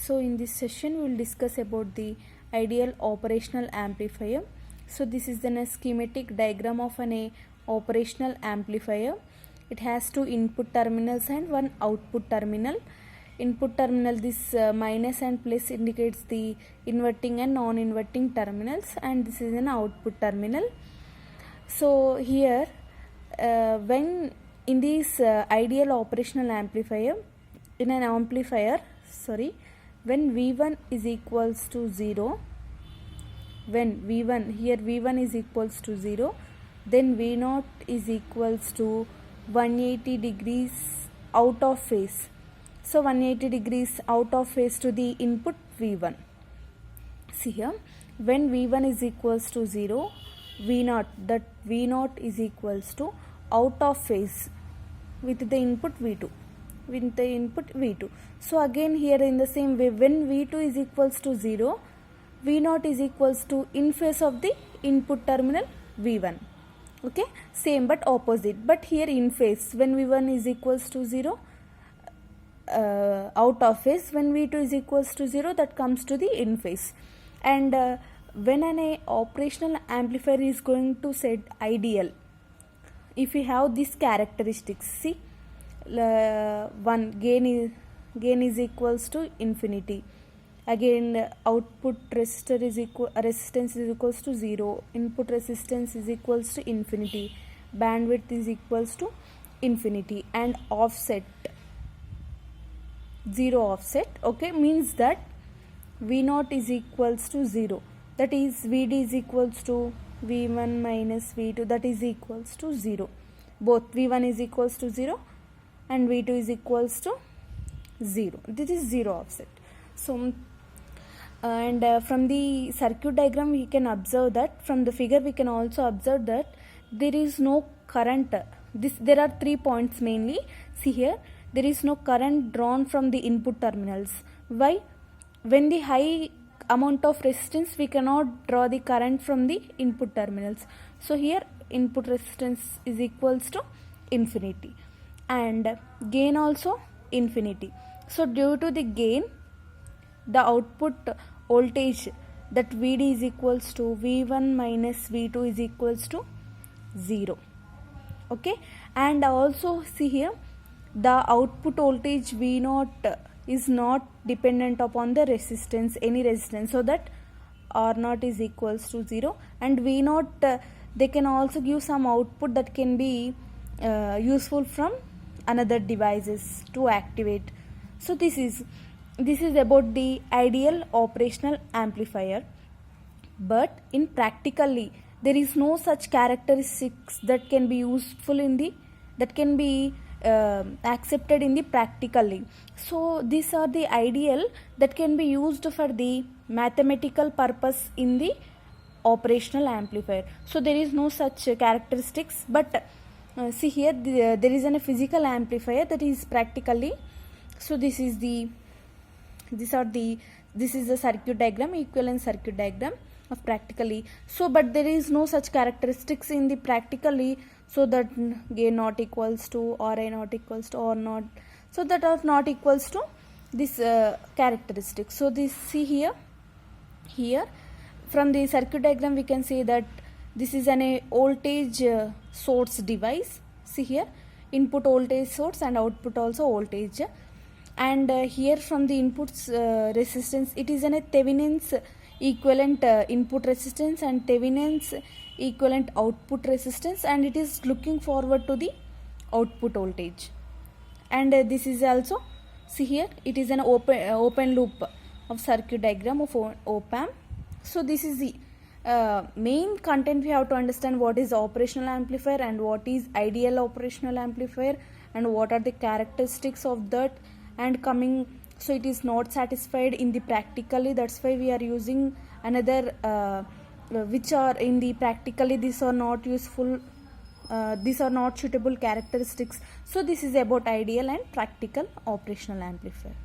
So in this session we will discuss about the ideal operational amplifier. So this is then a schematic diagram of an operational amplifier. It has two input terminals and one output terminal. Input terminal, this minus and plus indicates the inverting and non-inverting terminals, and this is an output terminal. So here when in this ideal operational amplifier, in an amplifier, when V1 is equals to 0, when V1, here V1 is equals to 0, then V0 is equals to 180 degrees out of phase. So 180 degrees out of phase to the input V1. See here, when V1 is equals to 0, V0, that V0 is equals to out of phase with the input V2. So again here in the same way, when V2 is equals to 0, V0 is equals to in phase of the input terminal V1. Okay, same but opposite, but here in phase, when V1 is equals to 0, out of phase, when V2 is equals to 0, that comes to the in phase. And when an operational amplifier is going to set ideal, if we have these characteristics, see, one gain is equals to infinity, again output resistance is equals to 0, input resistance is equals to infinity, bandwidth is equals to infinity, and offset, 0 offset. Okay, means that V0 is equals to 0, that is Vd is equals to V1 minus V2, that is equals to 0. Both V1 is equals to 0 and V2 is equals to 0. This is 0 offset. So and from the circuit diagram we can observe that, from the figure we can also observe that there is no current. There are 3 points mainly. See here, there is no current drawn from the input terminals. Why? When the high amount of resistance, we cannot draw the current from the input terminals. So here input resistance is equals to infinity, and gain also infinity. So due to the gain, the output voltage, that Vd is equals to V1 minus V2 is equals to 0. Okay, and also see here, the output voltage V0 is not dependent upon the resistance, any resistance, so that R0 is equals to 0, and V0 they can also give some output that can be useful from another devices to activate. So this is about the ideal operational amplifier, but in practically there is no such characteristics that can be useful in the, that can be accepted in the practically. So these are the ideal that can be used for the mathematical purpose in the operational amplifier. So there is no such characteristics, but see here, there is a physical amplifier that is practically. So this is the circuit diagram, equivalent circuit diagram of practically. So but there is no such characteristics in the practically, so that gain not equals to, or A not equals to, or not, so that are not equals to this characteristic. So this, see here from the circuit diagram we can say that this is a voltage source device. See here, input voltage source and output also voltage, and here from the inputs resistance, it is a Thevenin's equivalent input resistance and Thevenin's equivalent output resistance, and it is looking forward to the output voltage. And this is also, see here, it is an open loop of circuit diagram of op-amp. So this is the main content. We have to understand what is operational amplifier and what is ideal operational amplifier and what are the characteristics of that, and coming, so it is not satisfied in the practically, that's why we are using another which are in the practically, these are not useful, these are not suitable characteristics. So this is about ideal and practical operational amplifier.